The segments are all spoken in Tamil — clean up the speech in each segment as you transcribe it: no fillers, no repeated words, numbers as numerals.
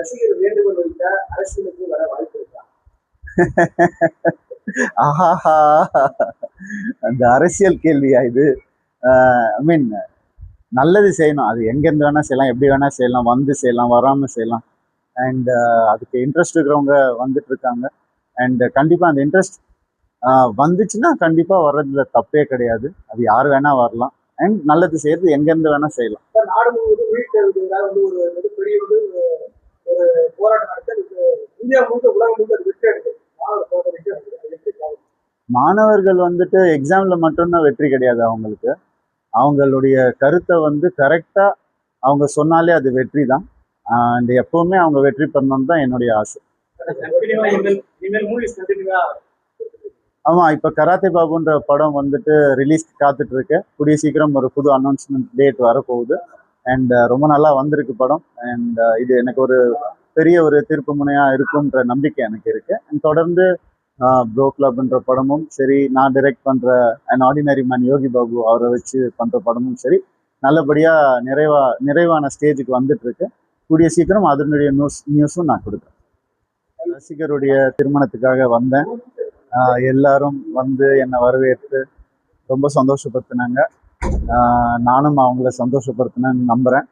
ரசிகர் வேண்டுகோள் வைத்த அரசியலுக்கு வர வாய்ப்பு இருக்கா? ஆஹாஹா, அந்த அரசியல் கேள்வியா இது? ஐ மீன், நல்லது செய்யணும். அது எங்கேருந்து வேணா செய்யலாம், எப்படி வேணா செய்யலாம், வந்து செய்யலாம், வராம செய்யலாம். அண்ட் அதுக்கு இன்ட்ரெஸ்ட் இருக்கிறவங்க வந்துட்டு இருக்காங்க. அண்ட் கண்டிப்பா அந்த இன்ட்ரெஸ்ட் வந்துச்சுன்னா கண்டிப்பா வர்றதுல தப்பே கிடையாது. அது யார் வேணா வரலாம். அண்ட் நல்லது செய்யறது எங்கேருந்து வேணா செய்யலாம். நாடு முழுவதும் உயிர்த்தெழுதுக்காக வந்து ஒரு மிகப்பெரிய வந்து ஒரு போராட்டம் நடத்த இந்தியா முழுக்க உலகம் முழுக்க அது வெற்றி அடைந்தது. மாணவர்கள் வந்துட்டு எக்ஸாம்ல மட்டும்தான் வெற்றி கிடையாது அவங்களுக்கு. அவங்களுடைய கருத்தை வந்து கரெக்டா அவங்க சொன்னாலே அது வெற்றி தான். அண்ட் எப்பவுமே அவங்க வெற்றி பண்ணணும்னு தான் என்னுடைய ஆசை. ஆமா, இப்ப கராத்தே பாபுன்ற படம் வந்துட்டு ரிலீஸ்க்கு காத்துட்டு இருக்கு. கூடிய சீக்கிரம் ஒரு புது அனௌன்ஸ்மெண்ட் டேட் வரப்போகுது. அண்ட் ரொம்ப நல்லா வந்திருக்கு படம். அண்ட் இது எனக்கு ஒரு பெரிய ஒரு திருப்பு முனையா இருக்கும்ன்ற நம்பிக்கை எனக்கு இருக்கு. அண்ட் தொடர்ந்து ப்ரோ கிளப்ன்ற படமும் சரி, நான் டைரக்ட் பண்ற an ordinary man Yogi Babu அவரை வச்சு பண்ற படமும் சரி, நல்லபடியா நிறைவான ஸ்டேஜுக்கு வந்துட்டு இருக்கு. கூடிய சீக்கிரம் அதனுடைய நியூஸும் நான் கொடுக்குறேன். ரசிகருடைய திருமணத்துக்காக வந்தேன். எல்லாரும் வந்து என்னை வரவேற்று ரொம்ப சந்தோஷப்படுத்தினாங்க. நானும் அவங்கள சந்தோஷப்படுத்தினேன்னு நம்புறேன்.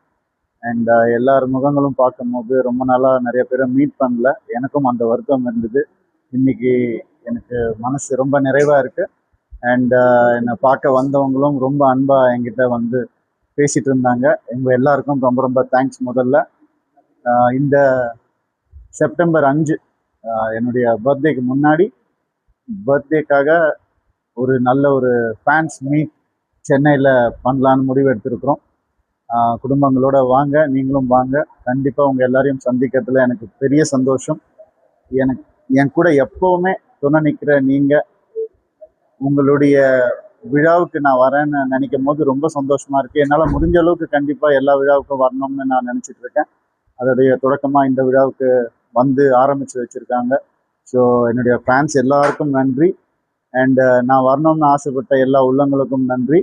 அண்ட் எல்லார் முகங்களும் பார்க்கும்போது ரொம்ப நாளா நிறைய பேரை மீட் பண்ணல. எனக்கும் அந்த வருத்தம் இருந்தது. இன்னைக்கு எனக்கு மனசு ரொம்ப நிறைவா இருக்கு. அண்ட் என்னை பார்க்க வந்தவங்களும் ரொம்ப அன்பா என்கிட்ட வந்து பேசிட்டு இருந்தாங்க. எங்க எல்லாருக்கும் ரொம்ப ரொம்ப தேங்க்ஸ். முதல்ல இந்த செப்டம்பர் 5 என்னுடைய பர்த்டேக்கு முன்னாடி பர்த்டேக்காக ஒரு நல்ல ஒரு ஃபேன்ஸ் மீட் சென்னையில் பண்ணலான்னு முடிவு எடுத்திருக்கிறோம். குடும்பங்களோட வாங்க, நீங்களும் வாங்க. கண்டிப்பாக உங்கள் எல்லாரையும் சந்திக்கிறதுல எனக்கு பெரிய சந்தோஷம். எனக்கு என் கூட எப்பவுமே துணை நிற்கிற நீங்கள், உங்களுடைய விழாவுக்கு நான் வரேன்னு நினைக்கும் போது ரொம்ப சந்தோஷமா இருக்கு. என்னால் முடிஞ்ச அளவுக்கு கண்டிப்பாக எல்லா விழாவுக்கும் வரணும்னு நான் நினச்சிட்டு இருக்கேன். அதோடைய தொடக்கமாக இந்த விழாவுக்கு வந்து ஆரம்பித்து வச்சுருக்காங்க. ஸோ என்னுடைய ஃபேன்ஸ் எல்லாருக்கும் நன்றி. அண்ட் நான் வரணும்னு ஆசைப்பட்ட எல்லா உள்ளங்களுக்கும் நன்றி.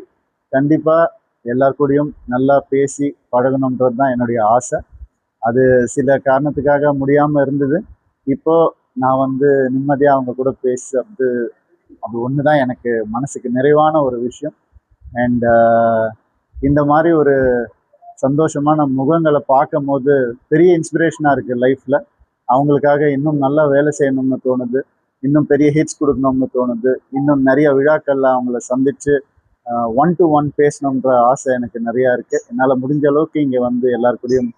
கண்டிப்பாக எல்லார் கூடயும் நல்லா பேசி பழகணுன்றது தான் என்னுடைய ஆசை. அது சில காரணத்துக்காக முடியாமல் இருந்தது. இப்போ நான் வந்து நிம்மதியாக அவங்க கூட பேசுறது, அது ஒன்று தான் எனக்கு மனசுக்கு நிறைவான ஒரு விஷயம். அண்ட் இந்த மாதிரி ஒரு சந்தோஷமான முகங்களை பார்க்கும் போது பெரிய இன்ஸ்பிரேஷனாக இருக்குது லைஃப்பில். அவங்களுக்காக இன்னும் நல்லா வேலை செய்யணும்னு தோணுது. இன்னும் பெரிய ஹிட்ஸ் கொடுக்கணும்னு தோணுது. இன்னும் நிறைய விழாக்கள்ல அவங்கள சந்திச்சு 1-to-1 பேசணுன்ற ஆசை எனக்கு நிறையா இருக்குது. என்னால் முடிஞ்ச அளவுக்கு இங்கே வந்து எல்லாருக்கூடையும்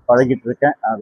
பழகிட்டு இருக்கேன்.